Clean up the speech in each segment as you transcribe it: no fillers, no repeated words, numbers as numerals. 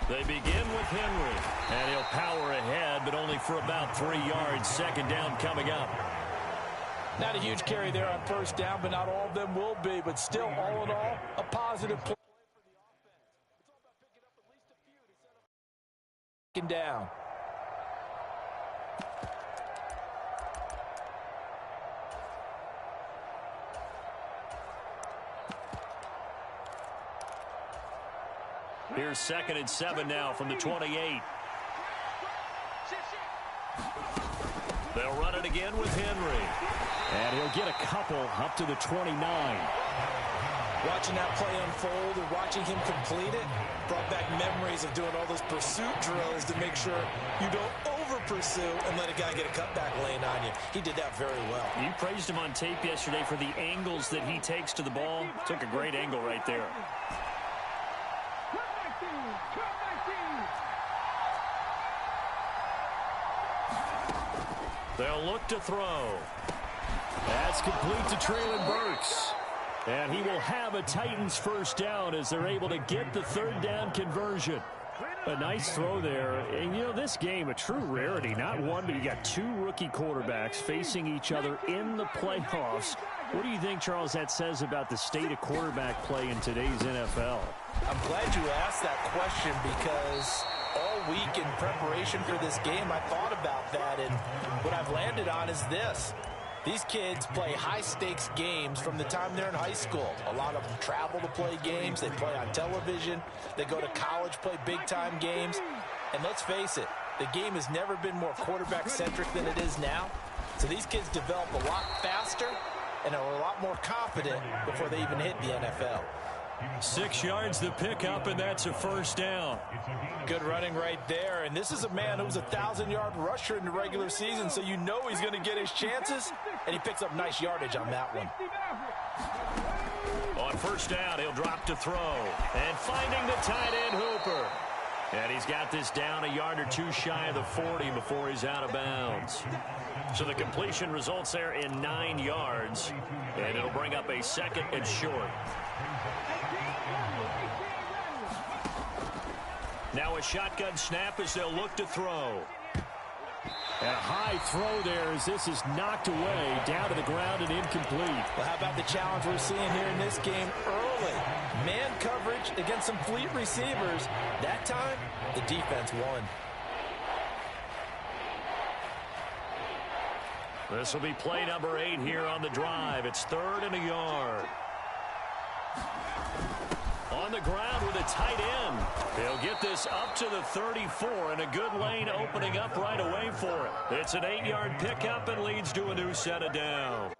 They begin with Henry, and he'll power ahead, but only for about 3 yards. Second down coming up. Not a huge carry there on first down, but not all of them will be. But still, all in all, a positive play for the offense. It's all about picking up at least a few to set up second down. Here's 2nd and 7 now from the 28. They'll run it again with Henry. And he'll get a couple up to the 29. Watching that play unfold and watching him complete it brought back memories of doing all those pursuit drills to make sure you don't over-pursue and let a guy get a cutback lane on you. He did that very well. You praised him on tape yesterday for the angles that he takes to the ball. Took a great angle right there. They'll look to throw. That's complete to Traylon Burks. And he will have a Titans first down as they're able to get the third down conversion. A nice throw there. And, you know, this game, a true rarity. Not one, but you got 2 rookie quarterbacks facing each other in the playoffs. What do you think, Charles, that says about the state of quarterback play in today's NFL? I'm glad you asked that question because all week in preparation for this game, I thought about that, and what I've landed on is this. These kids play high-stakes games from the time they're in high school. A lot of them travel to play games. They play on television. They go to college, play big-time games. And let's face it, the game has never been more quarterback-centric than it is now. So these kids develop a lot faster and are a lot more confident before they even hit the NFL. 6 yards the pickup, and that's a first down. Good running right there. And this is a man who's a 1,000-yard rusher in the regular season, so you know he's going to get his chances, and he picks up nice yardage on that one. On first down, he'll drop to throw. And finding the tight end, Hooper. And he's got this down a yard or 2 shy of the 40 before he's out of bounds. So the completion results there in 9 yards, and it'll bring up a 2nd and short. Now a shotgun snap as they'll look to throw. And a high throw there as this is knocked away, down to the ground and incomplete. Well, how about the challenge we're seeing here in this game early? Man coverage against some fleet receivers. That time, the defense won. This will be play number 8 here on the drive. It's 3rd and a yard. On the ground with a tight end. He'll get this up to the 34, and a good lane opening up right away for it. It's an 8-yard pickup and leads to a new set of down.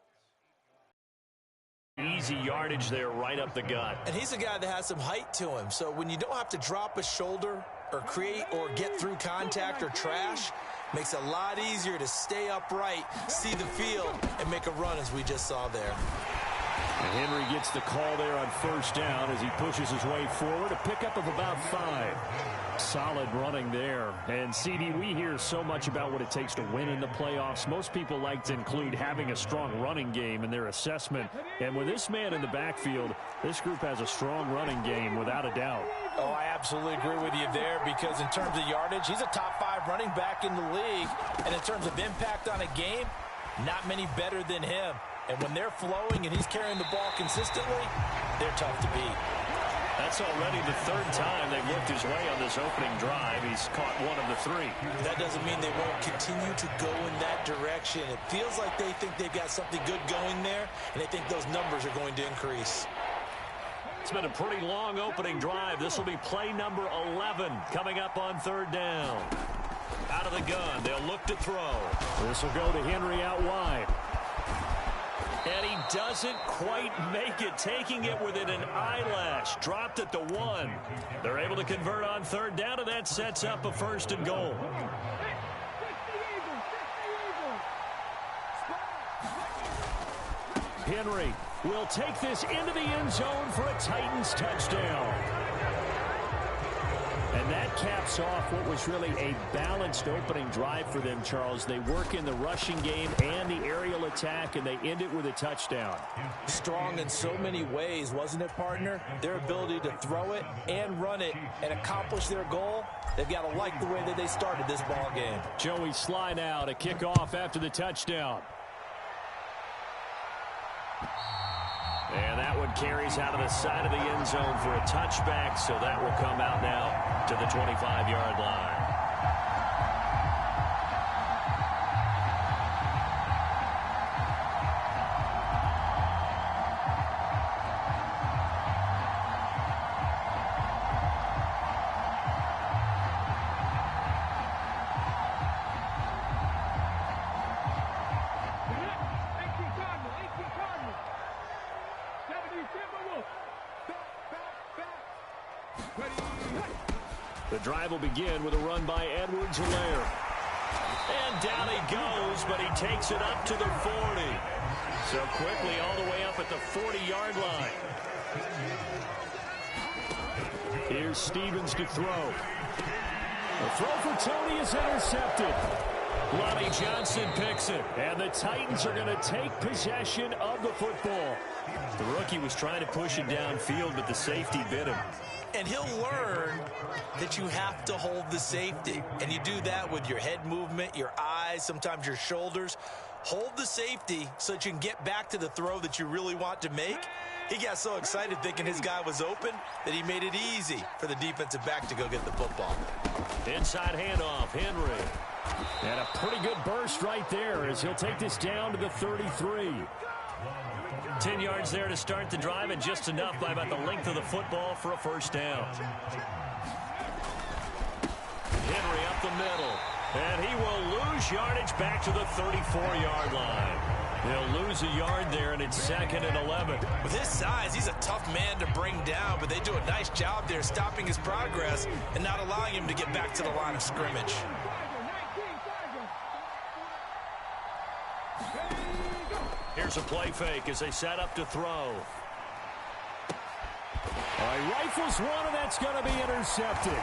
Easy yardage there right up the gut. And he's a guy that has some height to him, so when you don't have to drop a shoulder or create or get through contact or trash, makes it a lot easier to stay upright, see the field, and make a run as we just saw there. And Henry gets the call there on first down as he pushes his way forward. A pickup of about 5. Solid running there. And, CD, we hear so much about what it takes to win in the playoffs. Most people like to include having a strong running game in their assessment. And with this man in the backfield, this group has a strong running game without a doubt. Oh, I absolutely agree with you there because in terms of yardage, he's a top 5 running back in the league. And in terms of impact on a game, not many better than him. And when they're flowing and he's carrying the ball consistently, they're tough to beat. That's already the 3rd time they've worked his way on this opening drive. He's caught 1 of the 3. That doesn't mean they won't continue to go in that direction. It feels like they think they've got something good going there, and they think those numbers are going to increase. It's been a pretty long opening drive. This will be play number 11 coming up on 3rd down. Out of the gun, they'll look to throw. This will go to Henry out wide. And he doesn't quite make it, taking it within an eyelash. Dropped at the 1. They're able to convert on 3rd down, and that sets up a 1st and goal. Henry will take this into the end zone for a Titans touchdown. And that caps off what was really a balanced opening drive for them, Charles. They work in the rushing game and the aerial attack, and they end it with a touchdown. Strong in so many ways, wasn't it, partner? Their ability to throw it and run it and accomplish their goal, they've got to like the way that they started this ball game. Joey Sly now to kick off after the touchdown. And that one carries out of the side of the end zone for a touchback, so that will come out now to the 25-yard line. The drive will begin with a run by Edwards-Helaire. And down he goes, but he takes it up to the 40. So quickly all the way up at the 40-yard line. Here's Stevens to throw. The throw for Tony is intercepted. Lonnie Johnson picks it. And the Titans are going to take possession of the football. The rookie was trying to push it downfield, but the safety bit him. And he'll learn that you have to hold the safety. And you do that with your head movement, your eyes, sometimes your shoulders. Hold the safety so that you can get back to the throw that you really want to make. He got so excited thinking his guy was open that he made it easy for the defensive back to go get the football. Inside handoff, Henry. And a pretty good burst right there as he'll take this down to the 33. 10 yards there to start the drive, and just enough by about the length of the football for a first down. Henry up the middle, and he will lose yardage back to the 34-yard line. They'll lose a yard there, and it's 2nd and 11. With his size, he's a tough man to bring down, but they do a nice job there stopping his progress and not allowing him to get back to the line of scrimmage. Here's a play fake as they set up to throw. He rifles one, and that's going to be intercepted.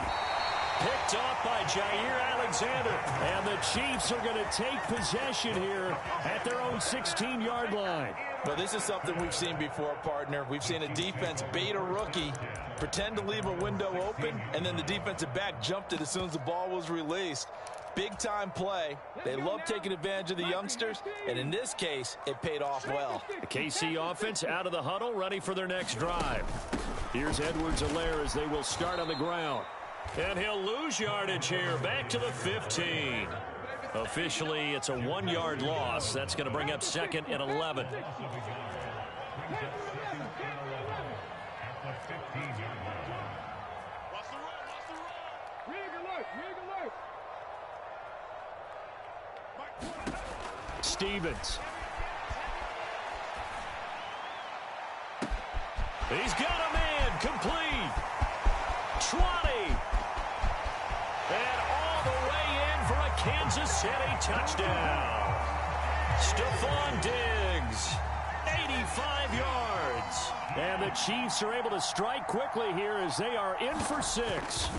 Picked off by Jair Alexander. And the Chiefs are going to take possession here at their own 16-yard line. Well, this is something we've seen before, partner. We've seen a defense bait a rookie, pretend to leave a window open, and then the defensive back jumped it as soon as the ball was released. Big-time play. They love taking advantage of the youngsters, and in this case, it paid off well. The KC offense out of the huddle, ready for their next drive. Here's Edwards-Helaire as they will start on the ground. And he'll lose yardage here, back to the 15. Officially, it's a 1-yard loss. That's going to bring up 2nd and 11. Stevens. He's got a man, complete. 20. And all the way in for a Kansas City touchdown. Stephon Diggs, 85 yards. And the Chiefs are able to strike quickly here as they are in for 6.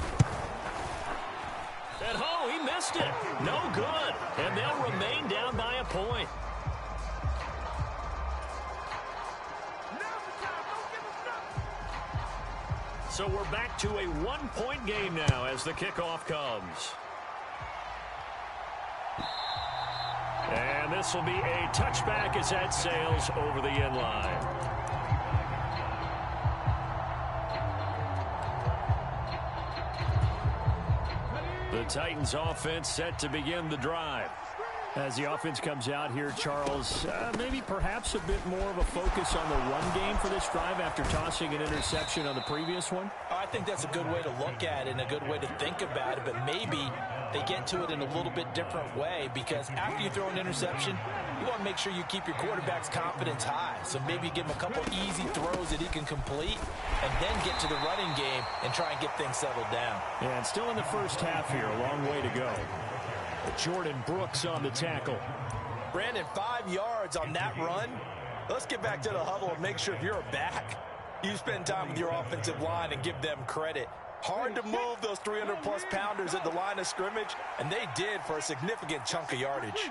And oh, he missed it. No good. And they'll remain down by a point. So we're back to a 1-point game now as the kickoff comes. And this will be a touchback as that sails over the end line. The Titans offense set to begin the drive. As the offense comes out here, Charles, maybe perhaps a bit more of a focus on the run game for this drive after tossing an interception on the previous one? I think that's a good way to look at it and a good way to think about it, but maybe they get to it in a little bit different way, because after you throw an interception, you want to make sure you keep your quarterback's confidence high. So maybe give him a couple easy throws that he can complete and then get to the running game and try and get things settled down. Yeah, and still in the first half here, a long way to go. Jordan Brooks on the tackle. Brandon, 5 yards on that run. Let's get back to the huddle and make sure if you're a back, you spend time with your offensive line and give them credit. Hard to move those 300-plus pounders at the line of scrimmage, and they did for a significant chunk of yardage.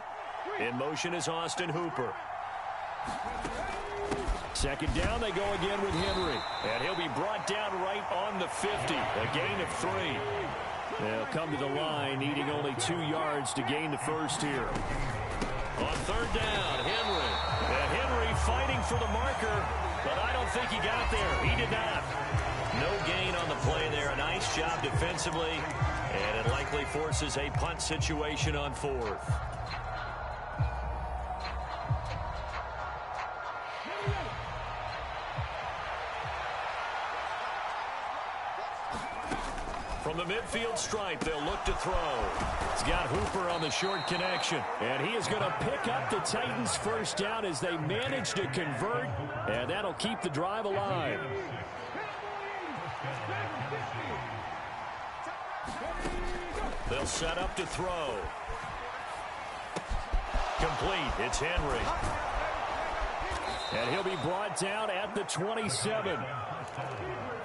In motion is Austin Hooper. Second down, they go again with Henry. And he'll be brought down right on the 50. A gain of 3. They'll come to the line, needing only 2 yards to gain the first here. On third down, Henry. And Henry fighting for the marker, but I don't think he got there. He did not. No gain on the play there. A nice job defensively, and it likely forces a punt situation on 4th. From the midfield stripe, they'll look to throw. He's got Hooper on the short connection. And he is going to pick up the Titans' first down as they manage to convert. And that'll keep the drive alive. They'll set up to throw. Complete. It's Henry. And he'll be brought down at the 27.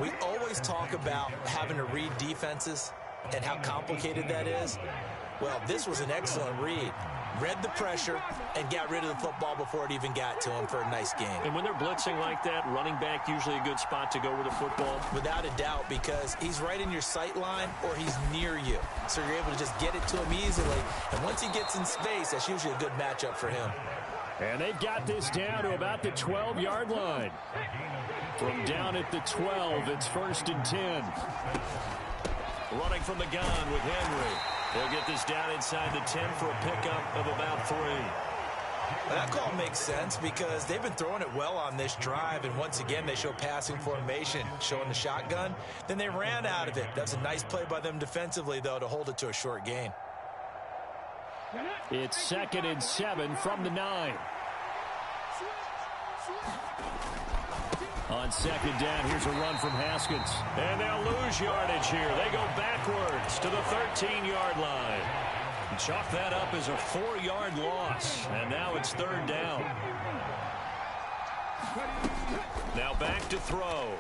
We always talk about having to read defenses and how complicated that is. Well, this was an excellent read. Read the pressure and got rid of the football before it even got to him for a nice game. And when they're blitzing like that, running back usually a good spot to go with the football? Without a doubt, because he's right in your sight line or he's near you. So you're able to just get it to him easily. And once he gets in space, that's usually a good matchup for him. And they've got this down to about the 12-yard line. From down at the 12, it's 1st and 10. Running from the gun with Henry. They'll get this down inside the 10 for a pickup of about 3. Well, that call makes sense because they've been throwing it well on this drive, and once again they show passing formation, showing the shotgun. Then they ran out of it. That's a nice play by them defensively, though, to hold it to a short gain. It's 2nd and 7 from the 9. On 2nd down, here's a run from Haskins. And they'll lose yardage here. They go backwards to the 13-yard line. Chalk that up as a 4-yard loss. And now it's 3rd down. Now back to throw.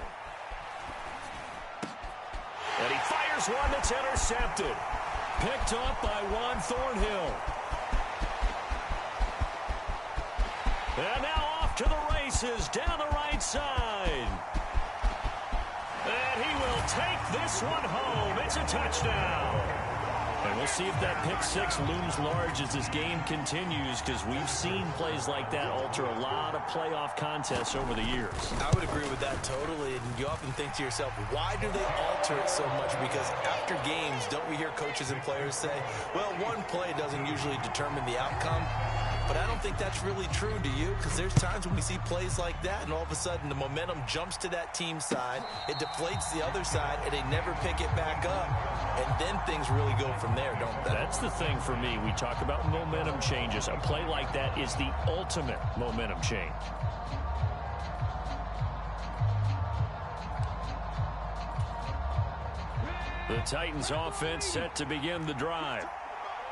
And he fires one that's intercepted. Picked up by Juan Thornhill. And now off to the races down the right side. And he will take this one home. It's a touchdown. And we'll see if that pick 6 looms large as this game continues, because we've seen plays like that alter a lot of playoff contests over the years. I would agree with that totally. And you often think to yourself, why do they alter it so much? Because after games, don't we hear coaches and players say, well, one play doesn't usually determine the outcome. But I don't think that's really true, do you? Because there's times when we see plays like that, and all of a sudden the momentum jumps to that team side, it deflates the other side, and they never pick it back up. And then things really go from there, don't they? That's the thing for me. We talk about momentum changes. A play like that is the ultimate momentum change. The Titans offense set to begin the drive.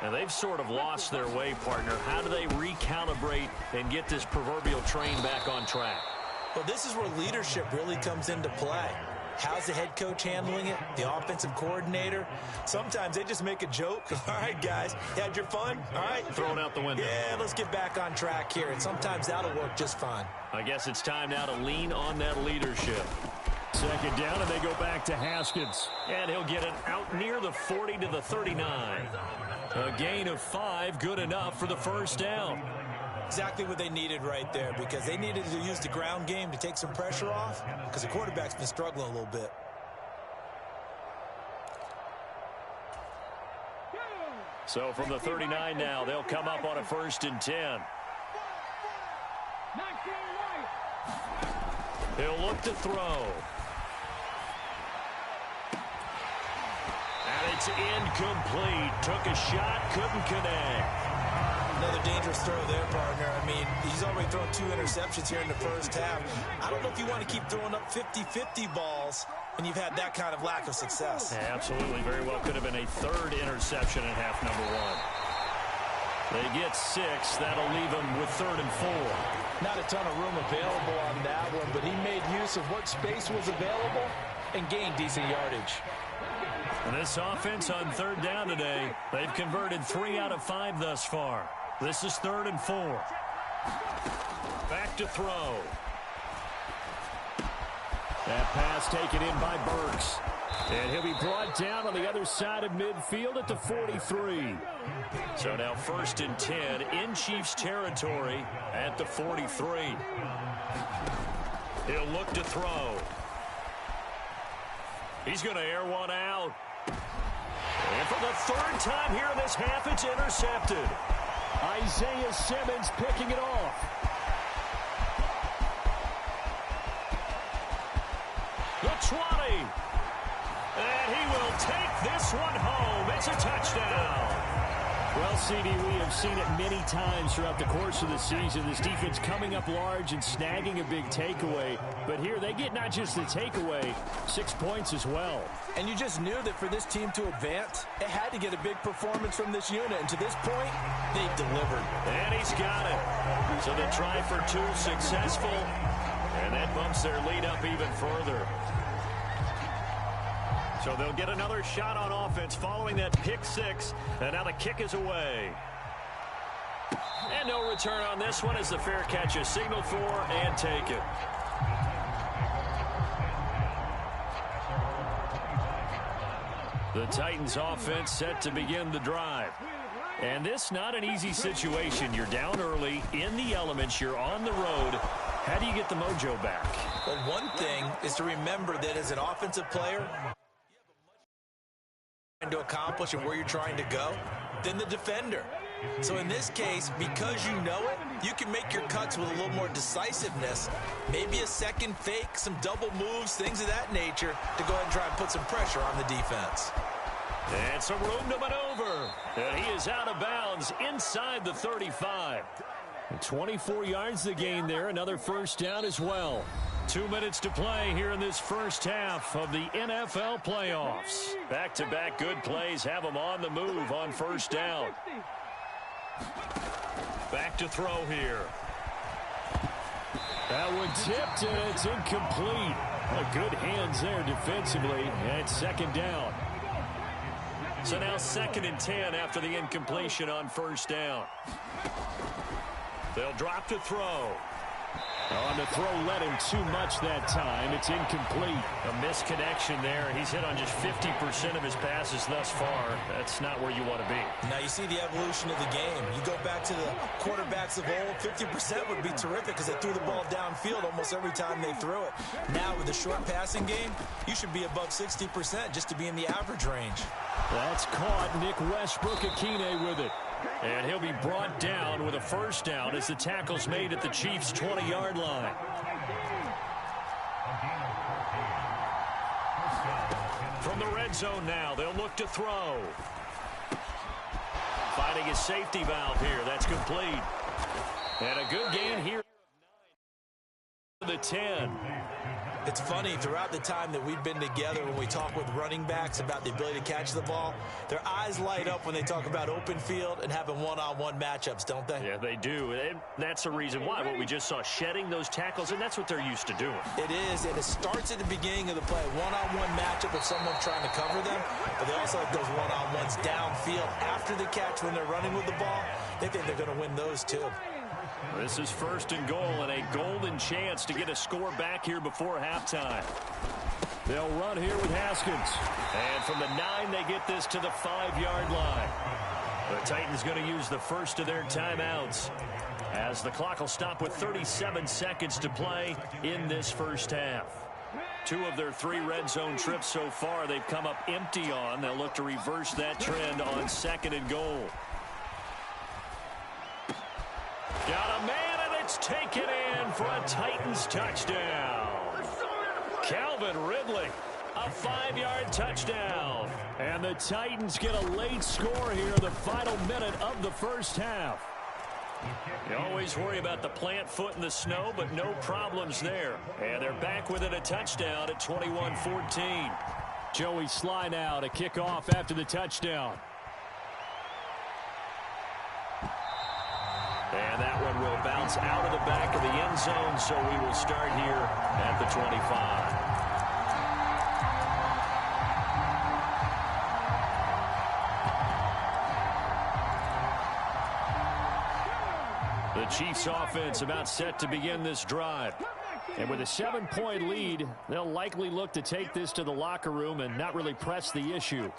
Now, they've sort of lost their way, partner. How do they recalibrate and get this proverbial train back on track? Well, this is where leadership really comes into play. How's the head coach handling it? The offensive coordinator? Sometimes they just make a joke. All right, guys, you had your fun? All right. Throw it out the window. Yeah, let's get back on track here. And sometimes that'll work just fine. I guess it's time now to lean on that leadership. 2nd down, and they go back to Haskins. And he'll get it out near the 40 to the 39. A gain of 5, good enough for the first down. Exactly what they needed right there, because they needed to use the ground game to take some pressure off, because the quarterback's been struggling a little bit. So from the 39 now, they'll come up on a 1st and 10. He'll look to throw. And it's incomplete. Took a shot, couldn't connect. Another dangerous throw there, partner. I mean, he's already thrown 2 interceptions here in the first half. I don't know if you want to keep throwing up 50-50 balls and you've had that kind of lack of success. Yeah, absolutely. Very well could have been a 3rd interception in half number 1. They get 6. That'll leave them with 3rd and 4. Not a ton of room available on that one, but he made use of what space was available and gained decent yardage. And this offense on third down today, they've converted 3 out of 5 thus far. This is 3rd and 4. Back to throw. That pass taken in by Burks. And he'll be brought down on the other side of midfield at the 43. So now 1st and 10 in Chiefs territory at the 43. He'll look to throw. He's going to air one out. And for the 3rd time here in this half, it's intercepted. Isaiah Simmons picking it off. The 20. And he will take this one home. It's a touchdown. Well, CD, we have seen it many times throughout the course of the season. This defense coming up large and snagging a big takeaway. But here they get not just the takeaway, 6 points as well. And you just knew that for this team to advance, it had to get a big performance from this unit. And to this point, they've delivered. And he's got it. So the try for 2 successful. And that bumps their lead up even further. So they'll get another shot on offense following that pick 6. And now the kick is away. And no return on this one as the fair catch is signaled for and taken. The Titans offense set to begin the drive. And this not an easy situation. You're down early, in the elements, you're on the road. How do you get the mojo back? Well, one thing is to remember that as an offensive player, to accomplish and where you're trying to go than the defender. So in this case, because you know it, you can make your cuts with a little more decisiveness, maybe a second fake, some double moves, things of that nature to go ahead and try and put some pressure on the defense. And some room to maneuver. And he is out of bounds inside the 35. 24 yards the gain there, another 1st down as well. 2 minutes to play here in this first half of the NFL playoffs. Back-to-back good plays have them on the move on 1st down. Back to throw here. That one tipped and it's incomplete. Good hands there defensively. And it's 2nd down. So now 2nd and 10 after the incompletion on 1st down. They'll drop to throw. On the throw, led him too much that time. It's incomplete. A misconnection there. He's hit on just 50% of his passes thus far. That's not where you want to be. Now you see the evolution of the game. You go back to the quarterbacks of old, 50% would be terrific because they threw the ball downfield almost every time they threw it. Now with the short passing game, you should be above 60% just to be in the average range. That's caught. Nick Westbrook-Akine with it. And he'll be brought down with a 1st down as the tackle's made at the Chiefs' 20-yard line. From the red zone now, they'll look to throw. Finding his safety valve here. That's complete. And a good gain here. The 10. It's funny, throughout the time that we've been together, when we talk with running backs about the ability to catch the ball, their eyes light up when they talk about open field and having one-on-one matchups, don't they? Yeah, they do. And that's the reason why. What we just saw, shedding those tackles, and that's what they're used to doing. It is, and it starts at the beginning of the play. One-on-one matchup if someone's trying to cover them, but they also have those one-on-ones downfield after the catch when they're running with the ball. They think they're going to win those too. This is 1st and goal and a golden chance to get a score back here before halftime. They'll run here with Haskins. And from the 9, they get this to the 5-yard line. The Titans going to use the first of their timeouts as the clock will stop with 37 seconds to play in this first half. 2 of their 3 red zone trips so far they've come up empty on. They'll look to reverse that trend on 2nd and goal. Got a man, and it's taken in for a Titans touchdown. Calvin Ridley, a 5-yard touchdown. And the Titans get a late score here in the final minute of the first half. You always worry about the plant foot in the snow, but no problems there. And they're back within a touchdown at 21-14. Joey Sly now to kick off after the touchdown. And that one will bounce out of the back of the end zone, so we will start here at the 25. Chiefs offense about set to begin this drive. And with a 7-point lead, they'll likely look to take this to the locker room and not really press the issue.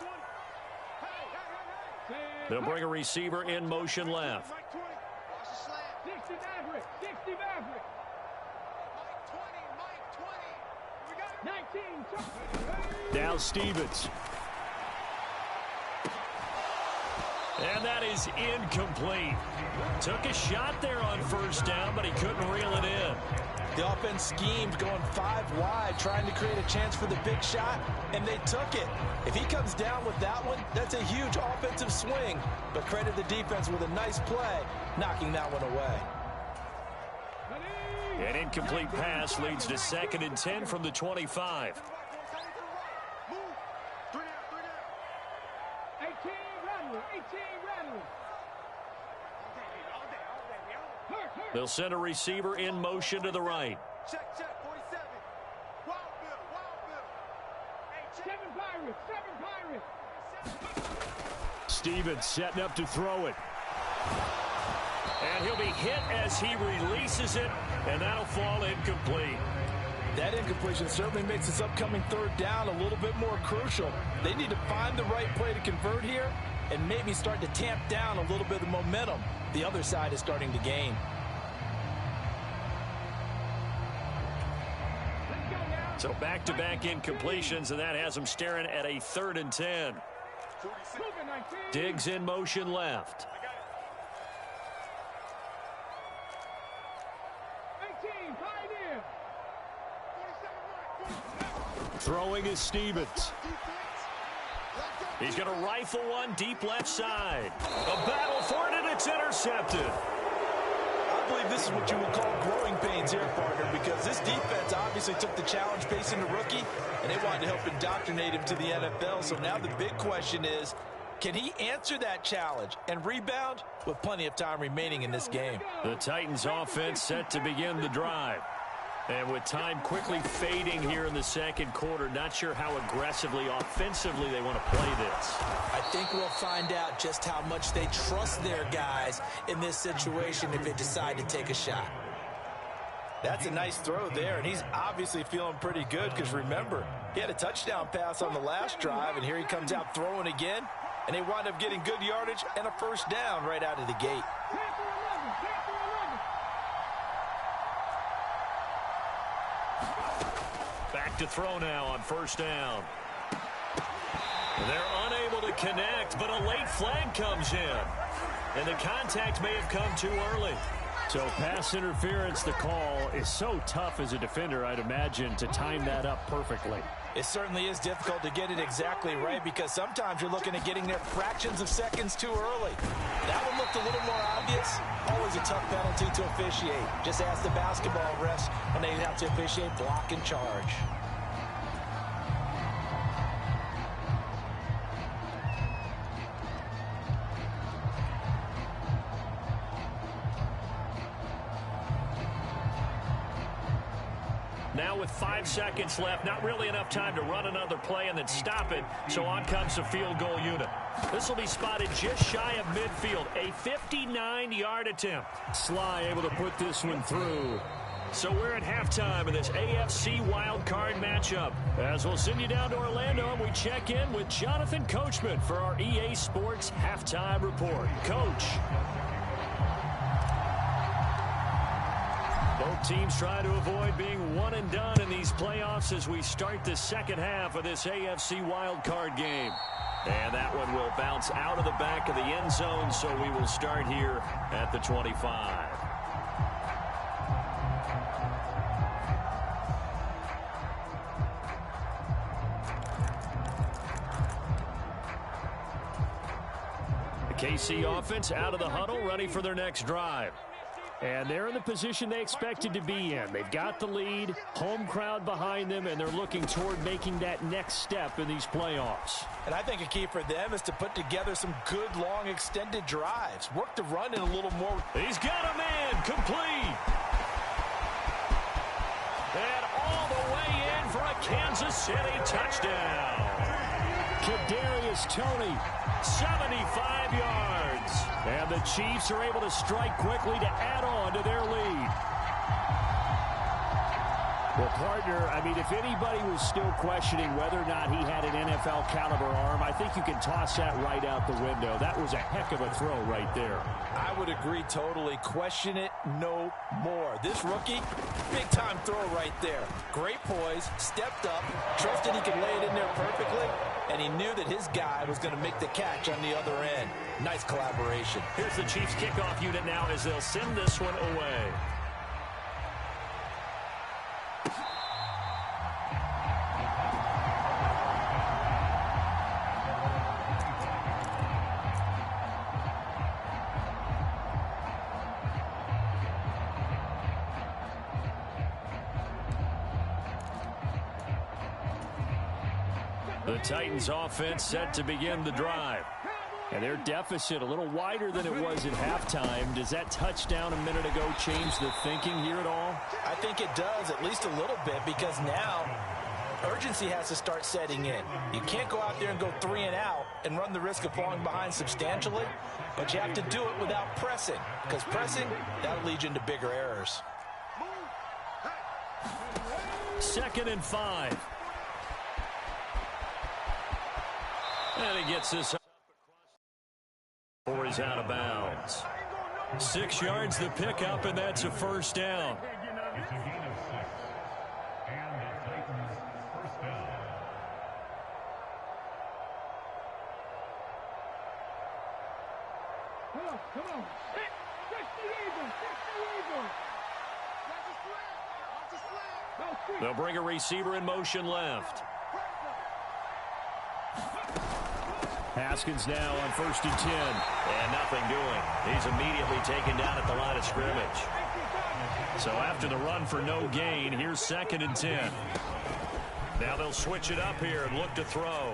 They'll bring a receiver in motion left. Now Stevens. And that is incomplete. Took a shot there on first down, but he couldn't reel it in. The offense schemed going 5 wide, trying to create a chance for the big shot, and they took it. If he comes down with that one, that's a huge offensive swing. But credit the defense with a nice play, knocking that one away. An incomplete pass leads to 2nd and 10 from the 25. They'll send a receiver in motion to the right. Check, 47. Wild Bill. 7 Pirates. Stevens setting up to throw it. And he'll be hit as he releases it, and that'll fall incomplete. That incompletion certainly makes this upcoming 3rd down a little bit more crucial. They need to find the right play to convert here and maybe start to tamp down a little bit of momentum the other side is starting to gain. So back-to-back incompletions, and that has them staring at a 3rd and 10. Diggs in motion left. Throwing is Stevens. He's going to rifle one deep left side. A battle for it, and it's intercepted. I believe this is what you would call growing pains here, partner, because this defense obviously took the challenge facing the rookie, and they wanted to help indoctrinate him to the NFL. So now the big question is, can he answer that challenge and rebound with plenty of time remaining in this game? The Titans offense set to begin the drive. And with time quickly fading here in the 2nd quarter, not sure how aggressively, offensively they want to play this. I think we'll find out just how much they trust their guys in this situation if they decide to take a shot. That's a nice throw there, and he's obviously feeling pretty good because, remember, he had a touchdown pass on the last drive, and here he comes out throwing again, and they wind up getting good yardage and a 1st down right out of the gate. Back to throw now on 1st down. They're unable to connect, but a late flag comes in. And the contact may have come too early. So pass interference, the call is so tough as a defender, I'd imagine, to time that up perfectly. It certainly is difficult to get it exactly right because sometimes you're looking at getting there fractions of seconds too early. That one looked a little more obvious. Always a tough penalty to officiate. Just ask the basketball refs when they have to officiate block and charge. Now with 5 seconds left, not really enough time to run another play and then stop it, so on comes the field goal unit. This will be spotted just shy of midfield, a 59-yard attempt. Sly able to put this one through. So we're at halftime of this AFC wild card matchup. As we'll send you down to Orlando, and we check in with Jonathan Coachman for our EA Sports Halftime Report. Coach. Both teams try to avoid being one and done in these playoffs as we start the 2nd half of this AFC wildcard game. And that one will bounce out of the back of the end zone, so we will start here at the 25. The KC offense out of the huddle, ready for their next drive. And they're in the position they expected to be in. They've got the lead, home crowd behind them, and they're looking toward making that next step in these playoffs. And I think a key for them is to put together some good, long, extended drives. Work the run in a little more. He's got a man, complete. And all the way in for a Kansas City touchdown. Kadarius Toney, 75 yards. And the Chiefs are able to strike quickly to add on to their lead. Well, partner, I mean, if anybody was still questioning whether or not he had an NFL caliber arm, I think you can toss that right out the window. That was a heck of a throw right there. I would agree totally. Question it no more. This rookie, big-time throw right there. Great poise, stepped up, trusted he could lay it in there perfectly, and he knew that his guy was going to make the catch on the other end. Nice collaboration. Here's the Chiefs kickoff unit now as they'll send this one away. The Titans offense set to begin the drive. And their deficit a little wider than it was at halftime. Does that touchdown a minute ago change the thinking here at all? I think it does, at least a little bit, because now urgency has to start setting in. You can't go out there and go 3 and out and run the risk of falling behind substantially, but you have to do it without pressing, because pressing, that'll lead you into bigger errors. 2nd and 5. And he gets this up or he's out of bounds. 6 yards the pickup, and that's a first down. Come on. Catch the eagle. They'll bring a receiver in motion left. Haskins now on 1st and 10. And nothing doing. He's immediately taken down at the line of scrimmage. So after the run for no gain, here's 2nd and 10. Now they'll switch it up here and look to throw.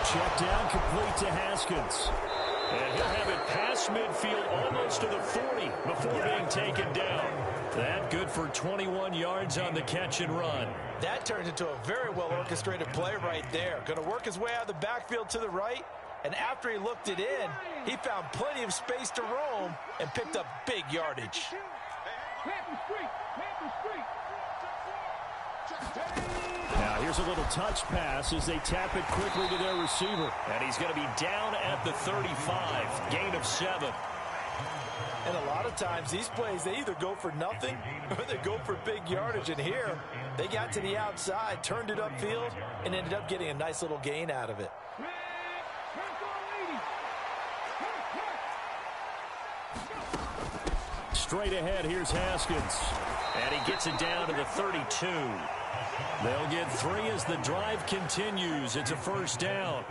Check down, complete to Haskins. And he'll have it past midfield almost to the 40 before being taken down. That good for 21 yards on the catch and run. That turned into a very well-orchestrated play right there. Going to work his way out of the backfield to the right, and after he looked it in, he found plenty of space to roam and picked up big yardage. Now here's a little touch pass as they tap it quickly to their receiver. And he's going to be down at the 35. Gain of 7. And a lot of times these plays, they either go for nothing or they go for big yardage. And here, they got to the outside, turned it upfield, and ended up getting a nice little gain out of it. Straight ahead, here's Haskins. And he gets it down to the 32. They'll get 3 as the drive continues. It's a first down.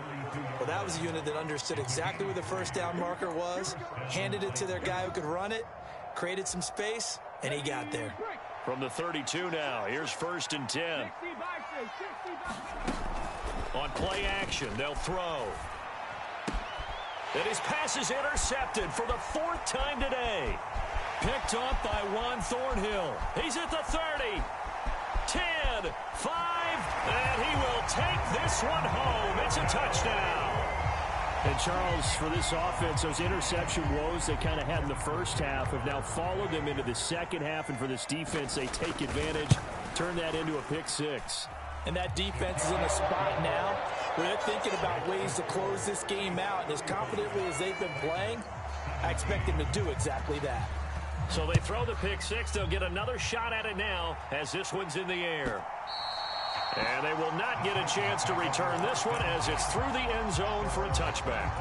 Well, that was a unit that understood exactly where the first down marker was, handed it to their guy who could run it, created some space, and he got there. From the 32 now, here's 1st and 10. On play action, they'll throw. And his pass is intercepted for the 4th time today. Picked off by Juan Thornhill. He's at the 30. 10, 5, and he will take this one home. It's a touchdown. And Charles, for this offense, those interception woes they kind of had in the first half have now followed them into the second half, and for this defense, they take advantage, turn that into a pick 6. And that defense is in a spot now where they're thinking about ways to close this game out, and as confidently as they've been playing, I expect them to do exactly that. So they throw the pick 6. They'll get another shot at it now as this one's in the air. And they will not get a chance to return this one as it's through the end zone for a touchback.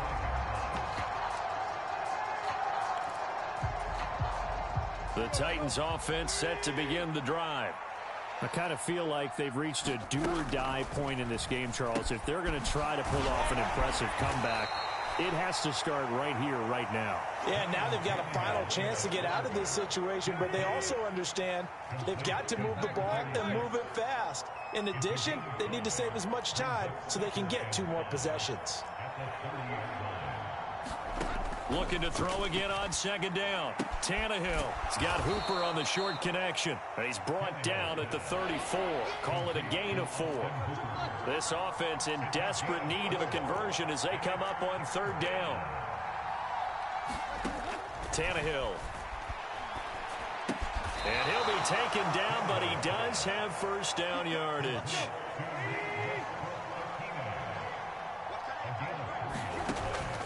The Titans offense set to begin the drive. I kind of feel like they've reached a do-or-die point in this game, Charles. If they're going to try to pull off an impressive comeback, it has to start right here, right now. Yeah, now they've got a final chance to get out of this situation, but they also understand they've got to move the ball and move it fast. In addition, they need to save as much time so they can get 2 more possessions. Looking to throw again on second down. Tannehill. He's got Hooper on the short connection. He's brought down at the 34. Call it a gain of 4. This offense in desperate need of a conversion as they come up on third down. Tannehill. And he'll be taken down, but he does have first down yardage.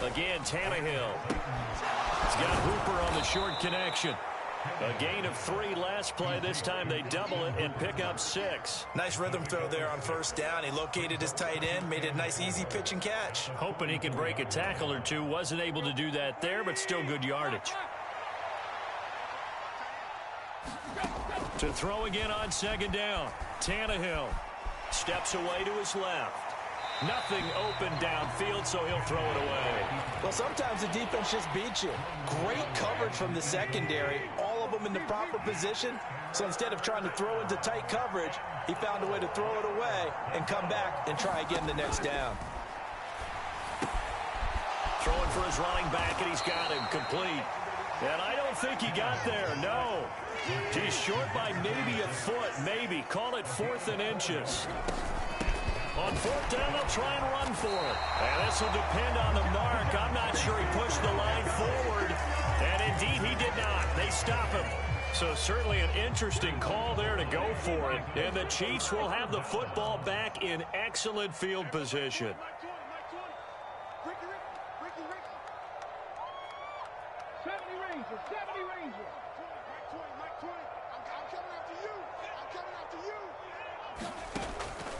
Again, Tannehill. He's got Hooper on the short connection. A gain of 3 last play. This time they double it and pick up 6. Nice rhythm throw there on first down. He located his tight end, made it a nice easy pitch and catch. Hoping he could break a tackle or two. Wasn't able to do that there, but still good yardage. To throw again on second down. Tannehill steps away to his left. Nothing open downfield, so he'll throw it away. Well, sometimes the defense just beats you. Great coverage from the secondary. All of them in the proper position. So instead of trying to throw into tight coverage, he found a way to throw it away and come back and try again the next down. Throwing for his running back, and he's got him complete. And I don't think he got there, no. He's short by maybe a foot, maybe. Call it 4th and inches. On fourth down, they'll try and run for it. And this will depend on the mark. I'm not sure he pushed the line forward. And indeed, he did not. They stop him. So certainly an interesting call there to go for it. And the Chiefs will have the football back in excellent field position. 70 Rangers, 70 Rangers.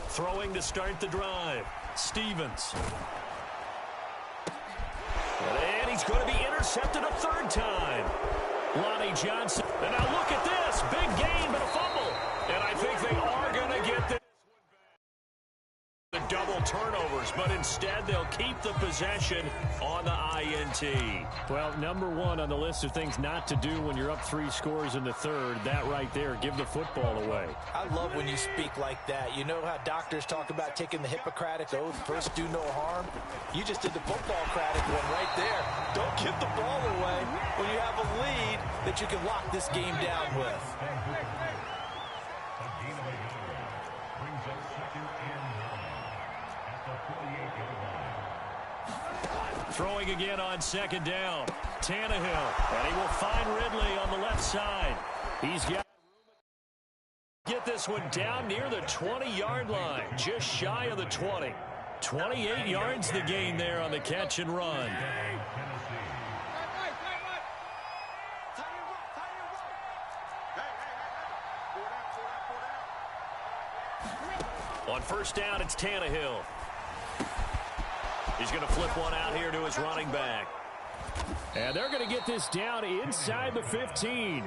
Throwing to start the drive. Stevens. And he's going to be intercepted a 3rd time. Lonnie Johnson. And now look at this. Big gain, but a fumble. And I think they are going to get the double turnovers, but instead they'll keep the possession on the INT. Well, number 1 on the list of things not to do when you're up 3 scores in the 3rd. That right there, give the football away. I love when you speak like that. You know how doctors talk about taking the Hippocratic Oath, first do no harm? You just did the football-cratic one right there. Don't give the ball away when you have a lead that you can lock this game down with. Throwing again on second down. Tannehill. And he will find Ridley on the left side. He's got to get this one down near the 20-yard line. Just shy of the 20. 28 yards the gain there on the catch and run. On first down, it's Tannehill. He's going to flip one out here to his running back. And they're going to get this down inside the 15.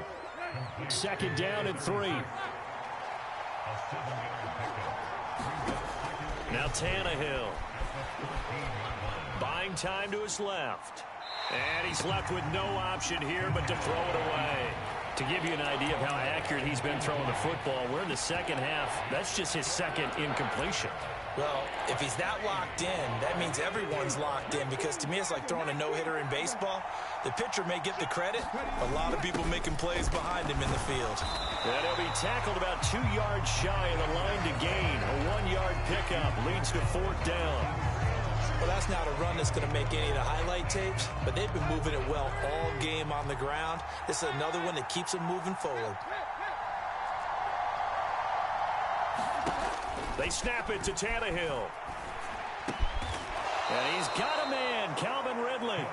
2nd down and 3. Now Tannehill. Buying time to his left. And he's left with no option here but to throw it away. To give you an idea of how accurate he's been throwing the football, we're in the second half. That's just his 2nd incompletion. Well, if he's that locked in, that means everyone's locked in, because to me it's like throwing a no-hitter in baseball. The pitcher may get the credit, a lot of people making plays behind him in the field. And he'll be tackled about 2 yards shy of the line to gain. A 1-yard pickup leads to 4th down. Well, that's not a run that's going to make any of the highlight tapes, but they've been moving it well all game on the ground. This is another one that keeps them moving forward. They snap it to Tannehill. And he's got a man, Calvin Ridley.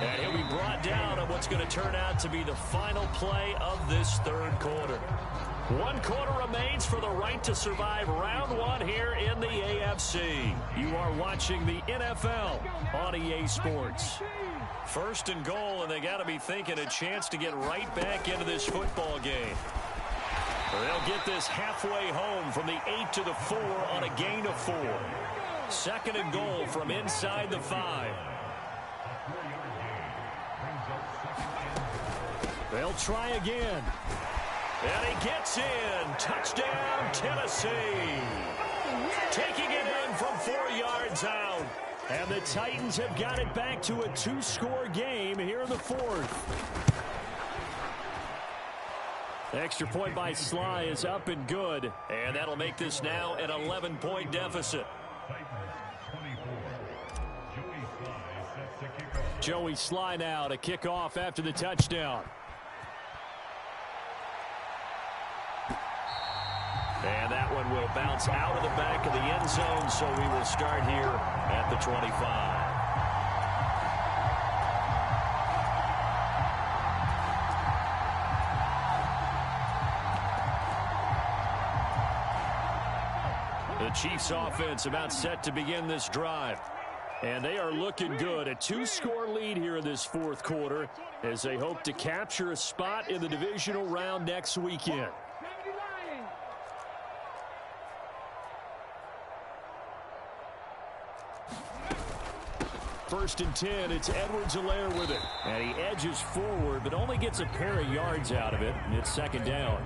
And he'll be brought down on what's going to turn out to be the final play of this 3rd quarter. 1 quarter remains for the right to survive round 1 here in the AFC. You are watching the NFL on EA Sports. 1st and goal, and they got to be thinking a chance to get right back into this football game. They'll get this halfway home from the 8 to the 4 on a gain of 4. 2nd and goal from inside the 5. They'll try again. And he gets in. Touchdown, Tennessee. Taking it in from 4 yards out. And the Titans have got it back to a 2-score game here in the fourth. The extra point by Sly is up and good. And that'll make this now an 11-point deficit. Joey Sly now to kick off after the touchdown. And that one will bounce out of the back of the end zone, so we will start here at the 25. The Chiefs offense about set to begin this drive. And they are looking good. A 2-score lead here in this fourth quarter as they hope to capture a spot in the divisional round next weekend. First and 10, it's Edwards-Helaire with it. And he edges forward, but only gets a pair of yards out of it, and it's second down.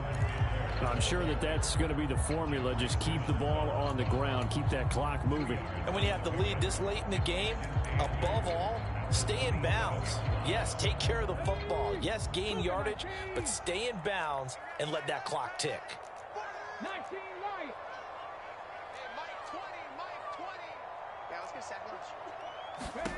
I'm sure that that's going to be the formula. Just keep the ball on the ground. Keep that clock moving. And when you have the lead this late in the game, above all, stay in bounds. Yes, take care of the football. Yes, gain yardage, but stay in bounds and let that clock tick. 19 right. Hey, Mike 20, Mike 20. Yeah, let's get sack lunch. Ready,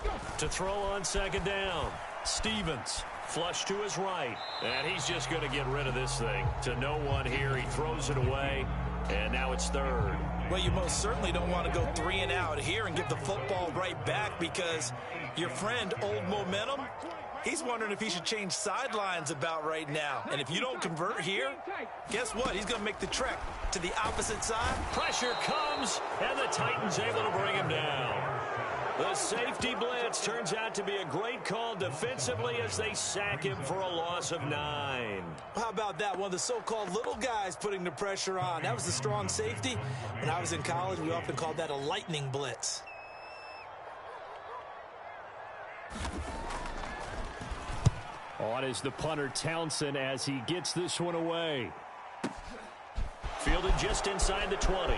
go. To throw on second down, Stevens. Flush to his right, and he's just going to get rid of this thing. To no one here, he throws it away, and now it's third. Well, you most certainly don't want to go 3 and out here and give the football right back because your friend, Old Momentum, he's wondering if he should change sidelines about right now. And if you don't convert here, guess what? He's going to make the trek to the opposite side. Pressure comes, and the Titans able to bring him down. The safety blitz turns out to be a great call defensively as they sack him for a loss of 9. How about that? One of the so-called little guys putting the pressure on. That was the strong safety. When I was in college, we often called that a lightning blitz. On is the punter Townsend as he gets this one away. Fielded just inside the 20.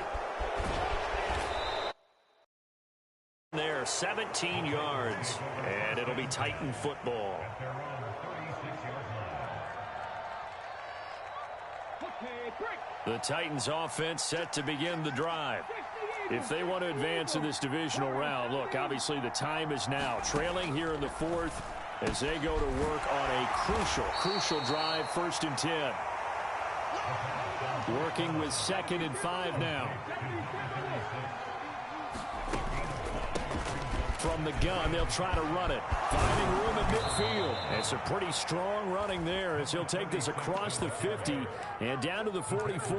There, 17 yards, and it'll be Titan football. The Titans offense set to begin the drive. If they want to advance in this divisional round, look, obviously the time is now. Trailing here in the fourth as they go to work on a crucial drive, first and 10. Working with 2nd and 5 now. From the gun, they'll try to run it. Finding room at midfield. It's a pretty strong running there as he'll take this across the 50 and down to the 44.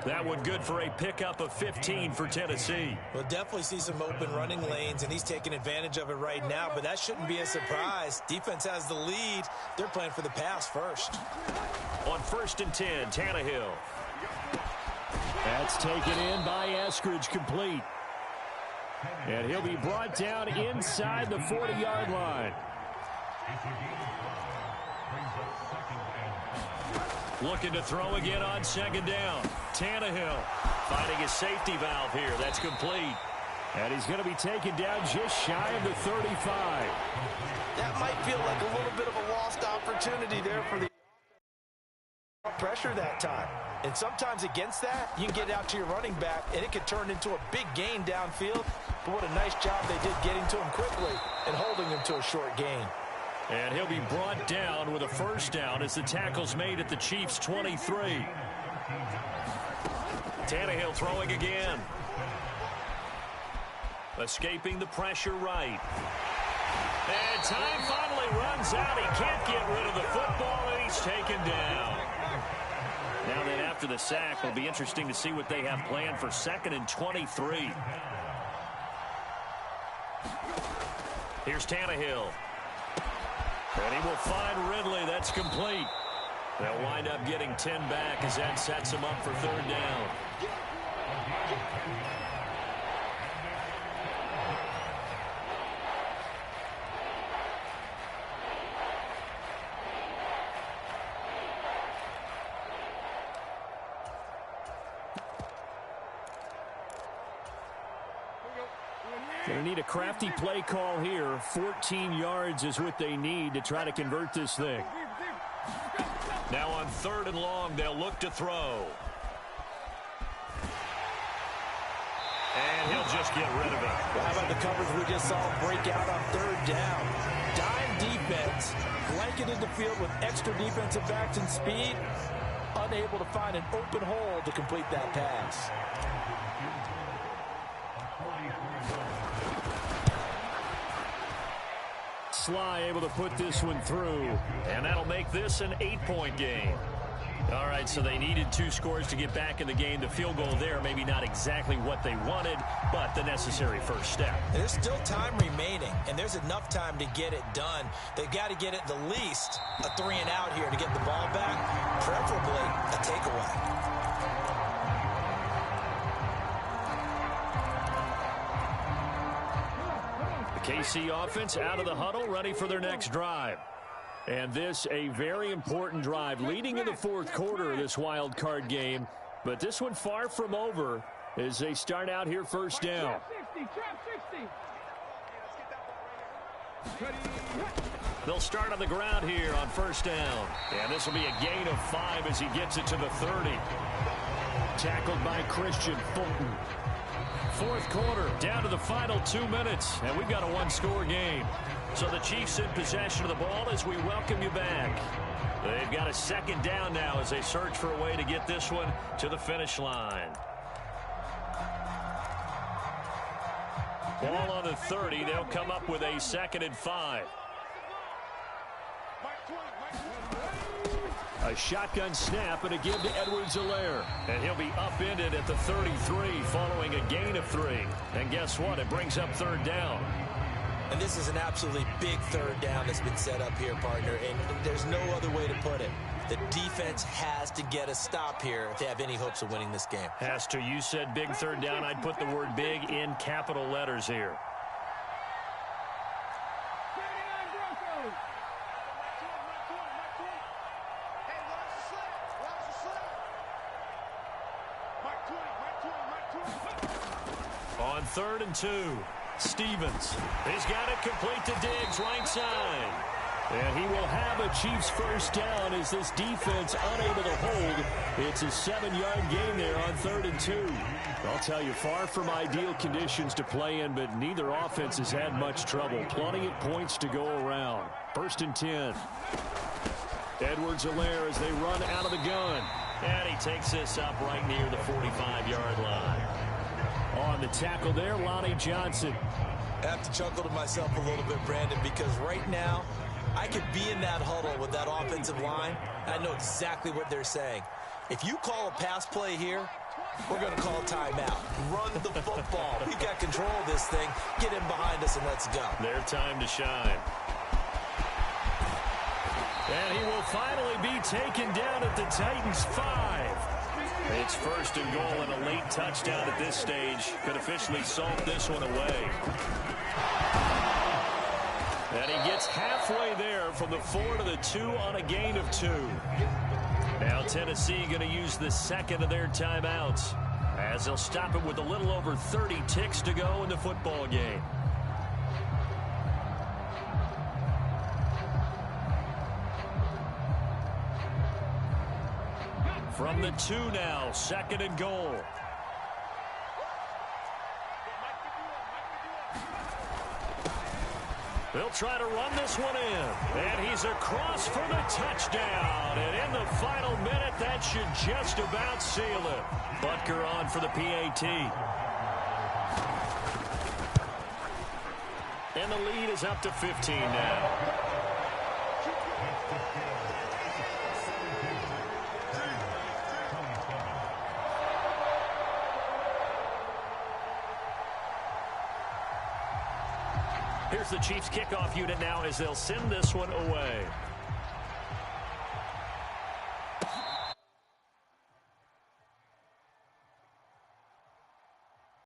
That one good for a pickup of 15 for Tennessee. We'll definitely see some open running lanes, and he's taking advantage of it right now, but that shouldn't be a surprise. Defense has the lead. They're playing for the pass first. On first and 10, Tannehill. That's taken in by Eskridge, complete. And he'll be brought down inside the 40-yard line. Looking to throw again on second down. Tannehill finding his safety valve here. That's complete. And he's going to be taken down just shy of the 35. That might feel like a little bit of a lost opportunity there for the pressure that time. And sometimes against that, you can get out to your running back, and it can turn into a big gain downfield. But what a nice job they did getting to him quickly and holding him to a short gain. And he'll be brought down with a first down as the tackle's made at the Chiefs' 23. Tannehill throwing again. Escaping the pressure right. And time finally runs out. He can't get rid of the football, and he's taken down. Now then, after the sack, it'll be interesting to see what they have planned for 2nd and 23. Here's Tannehill. And he will find Ridley. That's complete. They'll wind up getting 10 back as that sets him up for third down. Going to need a crafty play call here. 14 yards is what they need to try to convert this thing. Now on 3rd and long, they'll look to throw. And he'll just get rid of it. Well, how about the coverage we just saw break out on 3rd down? Dime defense, blanketed the field with extra defensive backs and speed, unable to find an open hole to complete that pass. Sly able to put this one through. And that'll make this an 8-point game. All right, so they needed 2 scores to get back in the game. The field goal there, maybe not exactly what they wanted, but the necessary first step. There's still time remaining, and there's enough time to get it done. They've got to get at the least a 3-and-out here to get the ball back, preferably a takeaway. KC offense out of the huddle, ready for their next drive. And this a very important drive leading in the 4th quarter of this wild card game. But this one far from over as they start out here 1st down. They'll start on the ground here on 1st down. And this will be a gain of 5 as he gets it to the 30. Tackled by Christian Fulton. 4th quarter, down to the final 2 minutes, and we've got a 1-score game. So the Chiefs in possession of the ball as we welcome you back. They've got a 2nd down now as they search for a way to get this one to the finish line. Ball on the 30. They'll come up with a 2nd and 5. A shotgun snap and a give to Edwards-Helaire. And he'll be upended at the 33 following a gain of 3. And guess what? It brings up 3rd down. And this is an absolutely big 3rd down that's been set up here, partner. And there's no other way to put it. The defense has to get a stop here if they have any hopes of winning this game. Has to. You said big 3rd down. I'd put the word big in capital letters here. On 3rd and 2, Stevens. He's got it complete to Diggs, right side. And he will have a Chiefs 1st down as this defense unable to hold. It's a 7-yard gain there on 3rd and 2. I'll tell you, far from ideal conditions to play in, but neither offense has had much trouble. Plenty of points to go around. 1st and 10. Edwards-Helaire as they run out of the gun. And he takes this up right near the 45-yard line. On the tackle there, Lonnie Johnson. I have to chuckle to myself a little bit, Brandon, because right now I could be in that huddle with that offensive line. I know exactly what they're saying. If you call a pass play here, we're going to call a timeout. Run the football. We've got control of this thing. Get in behind us and let's go. Their time to shine. And he will finally be taken down at the Titans 5. It's 1st and goal, and a late touchdown at this stage could officially salt this one away. And he gets halfway there from the 4 to the 2 on a gain of 2. Now Tennessee going to use the 2nd of their timeouts as they'll stop it with a little over 30 ticks to go in the football game. From the 2 now, 2nd and goal. They'll try to run this one in. And he's across for the touchdown. And in the final minute, that should just about seal it. Butker on for the PAT. And the lead is up to 15 now. Here's the Chiefs kickoff unit now as they'll send this one away.